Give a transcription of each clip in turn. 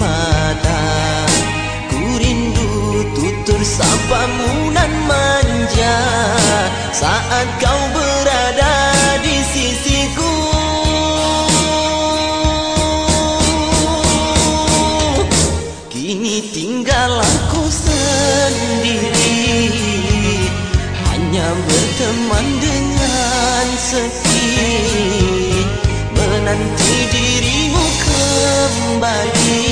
mata. Ku rindu tutur sapamu nan manja saat kau berada di sisiku. Kini tinggal aku sendiri, hanya berteman dengan sepi, menanti dirimu kembali.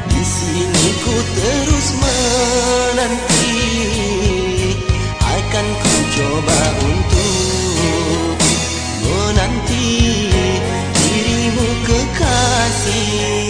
Di sini ku terus menanti, akan ku coba untuk menanti dirimu kekasih.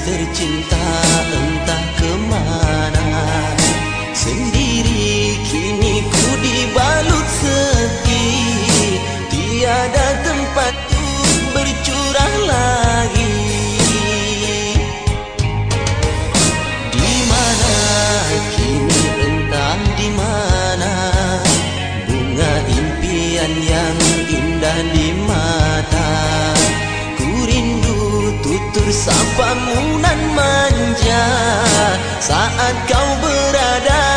Tercinta entah kemana, sendiri kini ku dibalut sepi, tiada tempat untuk bercurah lagi. Di mana kini entah di mana, bunga impian yang indah di mata. Ku rindu tutur sapamu nan manja saat kau berada